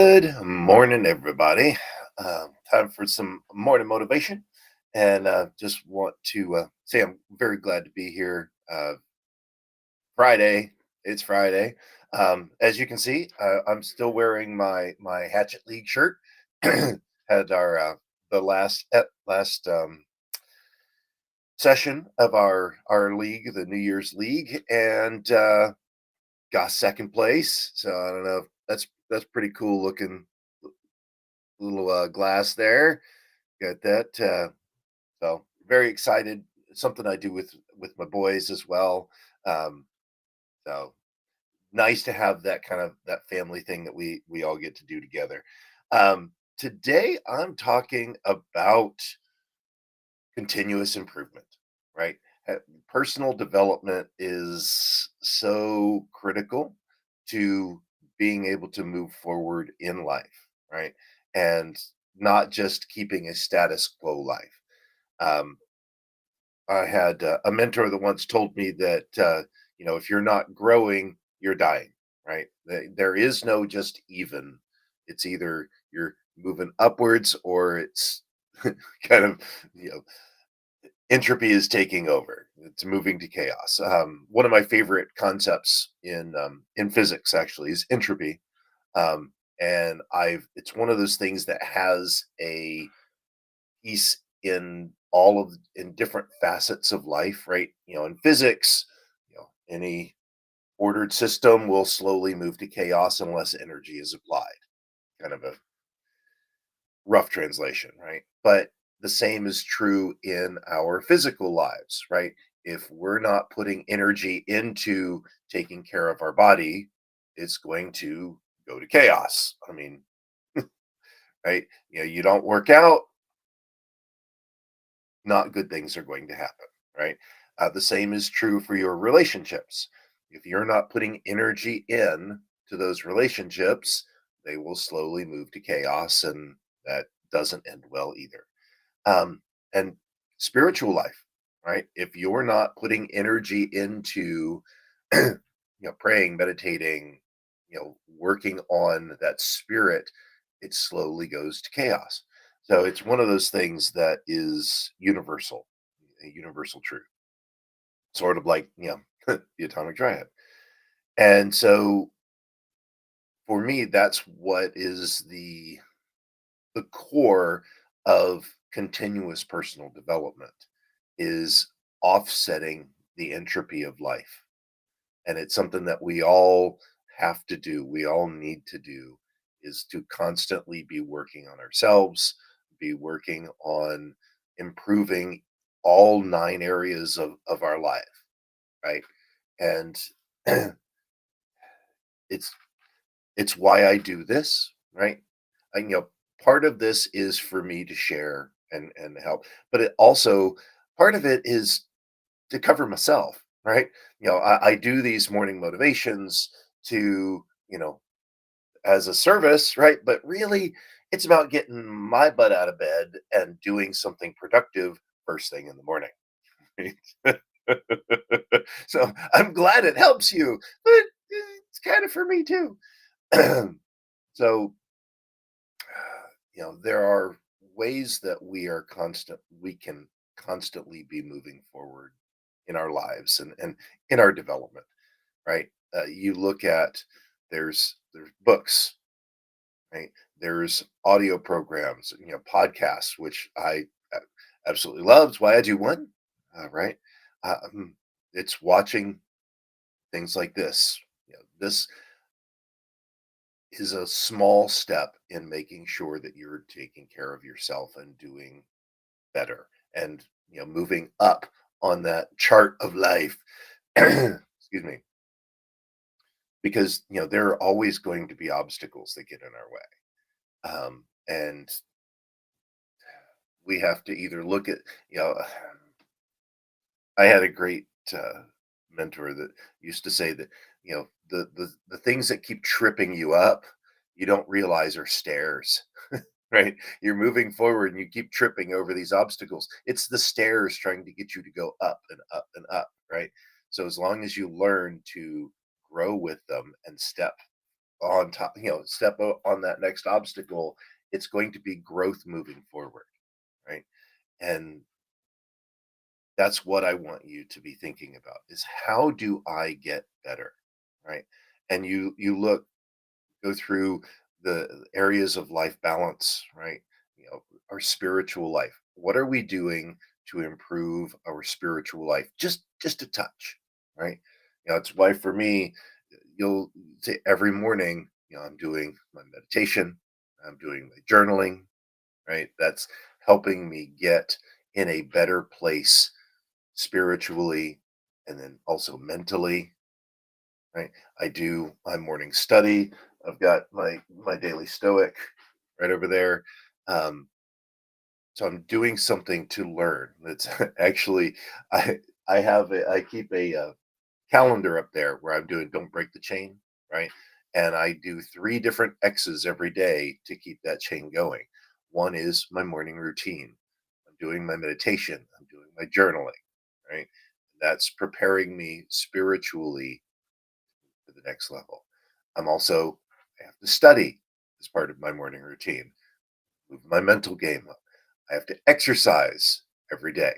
Good morning, everybody. Time for some morning motivation. And just want to say I'm very glad to be here. Friday, it's Friday. As you can see, I'm still wearing my Hatchet League shirt. Had our the last session of our league, the New Year's League, and got second place. So I don't know. That's pretty cool looking little glass there. Got that. So very excited. It's something I do with my boys as well. Um, so nice to have that kind of that family thing that we all get to do together. Today I'm talking about continuous improvement, right? Uh, Personal development is so critical to being able to move forward in life, right? And not just keeping a status quo life. Um, I had a mentor that once told me that if you're not growing, you're dying, right? There is no just even. It's either you're moving upwards or it's kind of you know entropy is taking over. It's moving to chaos. One of my favorite concepts in physics actually is entropy, and I've it's one of those things that has a piece in different facets of life, right? In physics, any ordered system will slowly move to chaos unless energy is applied. Kind of a rough translation, right? But the same is true in our physical lives, right? If we're not putting energy into taking care of our body, it's going to go to chaos. I mean, right? You don't work out, not good things are going to happen, right? The same is true for your relationships. If you're not putting energy in to those relationships, they will slowly move to chaos, and that doesn't end well either. And spiritual life, right? If you're not putting energy into, praying, meditating, working on that spirit, it slowly goes to chaos. So it's one of those things that is universal, a universal truth, sort of like, the atomic triad. And so for me, that's what is the core of continuous personal development is offsetting the entropy of life. And it's something that we all have to do. We all need to do is to constantly be working on ourselves, be working on improving all nine areas of our life, right? And it's it's why I do this, right? Part of this is for me to share and help, but it also part of it is to cover myself, right? I do these morning motivations to, as a service, right? But really, it's about getting my butt out of bed and doing something productive first thing in the morning. Right? So I'm glad it helps you, but it's kind of for me too. So there are ways that we can constantly be moving forward in our lives and in our development, right? You look at there's books, right? There's audio programs, podcasts, which I uh, absolutely love. It's why I do one, right? Um, it's watching things like this. This is a small step in making sure that you're taking care of yourself and doing better and moving up on that chart of life. Excuse me, because there are always going to be obstacles that get in our way, and we have to either look at you know I had a great mentor that used to say that the things that keep tripping you up you don't realize are stairs. Right, you're moving forward and you keep tripping over these obstacles. It's the stairs trying to get you to go up and up and up, right? So as long as you learn to grow with them and step on top, on that next obstacle, it's going to be growth moving forward, right? And that's what I want you to be thinking about is how do I get better, right? And you go through the areas of life balance, right? Our spiritual life. What are we doing to improve our spiritual life? Just a touch, right? It's why for me, you'll say every morning, I'm doing my meditation, I'm doing my journaling, right? That's helping me get in a better place spiritually and then also mentally, right? I do my morning study. I've got my daily stoic right over there. Um, so I'm doing something to learn. That's actually I I keep a calendar up there where I'm doing don't break the chain, right? And I do three different X's every day to keep that chain going. One is my morning routine. I'm doing my meditation. I'm doing my journaling, right? That's preparing me spiritually to the next level. I have to study as part of my morning routine, move my mental game up. I have to exercise every day,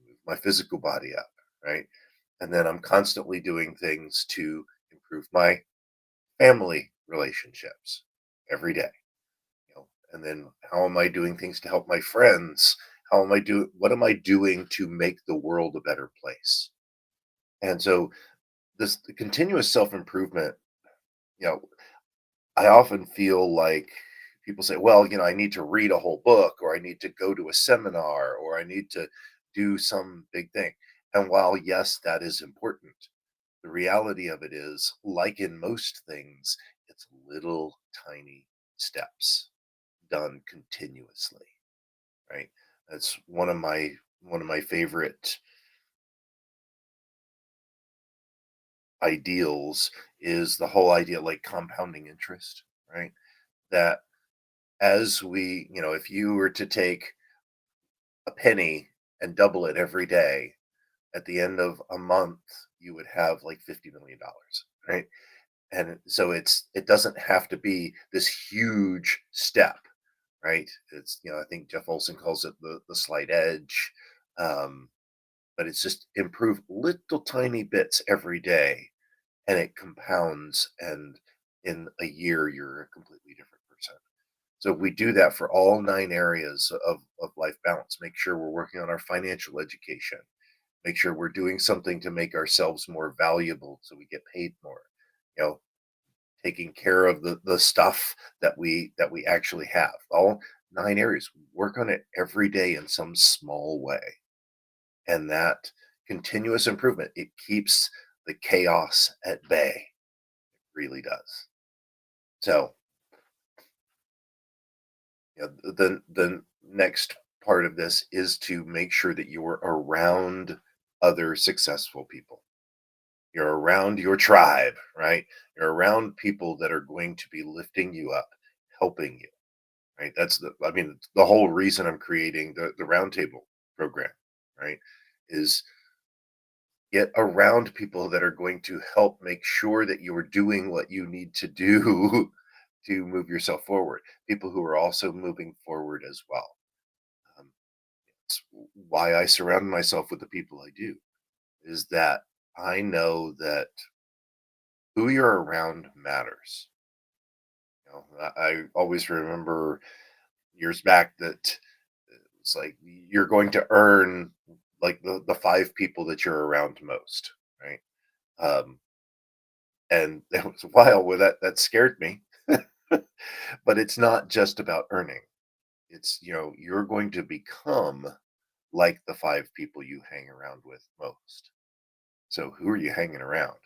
move my physical body up, right? And then I'm constantly doing things to improve my family relationships every day, And then how am I doing things to help my friends? What am I doing to make the world a better place? And so this the continuous self-improvement, you know, I often feel like people say, well, I need to read a whole book or I need to go to a seminar or I need to do some big thing. And while, yes, that is important, the reality of it is, like in most things, it's little tiny steps done continuously, right? That's one of my favorite ideals is the whole idea like compounding interest, right? That as if you were to take a penny and double it every day, at the end of a month, you would have like $50 million, right? And so it doesn't have to be this huge step, right? I think Jeff Olson calls it the slight edge. Um, but it's just improve little tiny bits every day and it compounds. And in a year, you're a completely different person. So if we do that for all 9 areas of life balance, make sure we're working on our financial education, make sure we're doing something to make ourselves more valuable so we get paid more, you know, taking care of the stuff that we actually have. All 9 areas. Work on it every day in some small way. And that continuous improvement, it keeps the chaos at bay. It really does. So the next part of this is to make sure that you're around other successful people. You're around your tribe, right? You're around people that are going to be lifting you up, helping you, right? The whole reason I'm creating the roundtable program, right? Is get around people that are going to help make sure that you're doing what you need to do to move yourself forward. People who are also moving forward as well. Um, it's why I surround myself with the people I do, is that I know that who you're around matters. I always remember years back that it's like you're going to earn like the five people that you're around most, right? Um, and it was a while where that scared me. But it's not just about earning. You're going to become like the five people you hang around with most. So who are you hanging around?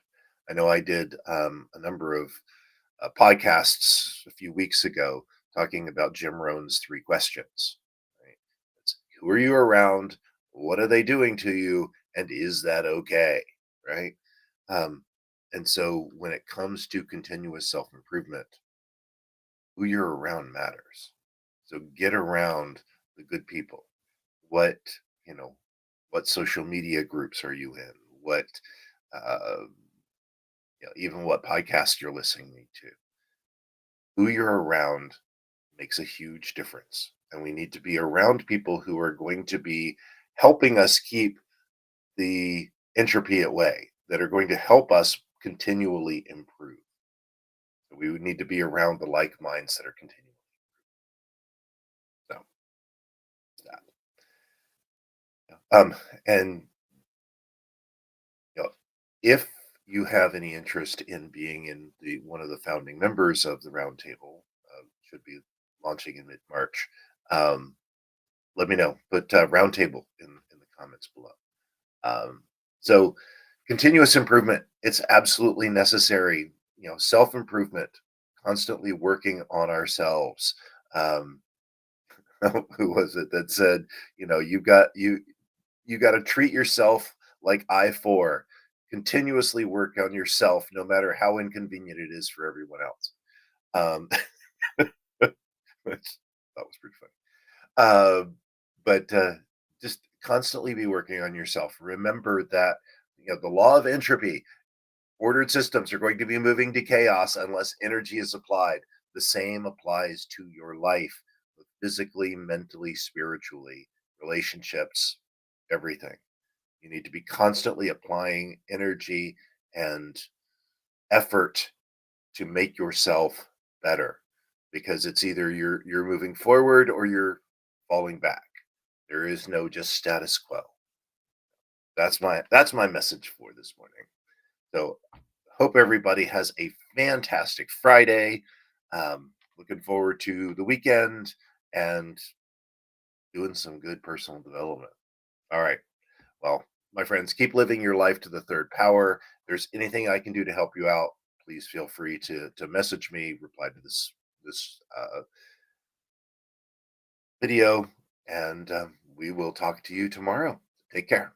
I know I did a number of podcasts a few weeks ago talking about Jim Rohn's 3 questions. Right? Who are you around? What are they doing to you? And is that okay? Right? Um, and so when it comes to continuous self improvement, who you're around matters. So get around the good people. What, you know, what social media groups are you in? What, uh, even what podcast you're listening to. Who you're around makes a huge difference. And we need to be around people who are going to be helping us keep the entropy at way, that are going to help us continually improve. So we would need to be around the like minds that are continuing. So that. Um, and you know, if you have any interest in being in the one of the founding members of the roundtable, should be launching in mid March. Um, Let me know. Put roundtable in the comments below. Um, so continuous improvement, it's absolutely necessary. Self improvement, constantly working on ourselves. Um, who was it that said, you got to treat yourself like I-4. Continuously work on yourself, no matter how inconvenient it is for everyone else. Um, which that was pretty funny. But just constantly be working on yourself. Remember that the law of entropy, ordered systems are going to be moving to chaos unless energy is applied. The same applies to your life, physically, mentally, spiritually, relationships, everything. You need to be constantly applying energy and effort to make yourself better, because it's either you're moving forward or you're falling back. There is no just status quo. That's my message for this morning. So hope everybody has a fantastic Friday. Looking forward to the weekend and doing some good personal development. All right. Well, my friends, keep living your life to the third power. If there's anything I can do to help you out, please feel free to message me, reply to this video, and we will talk to you tomorrow. Take care.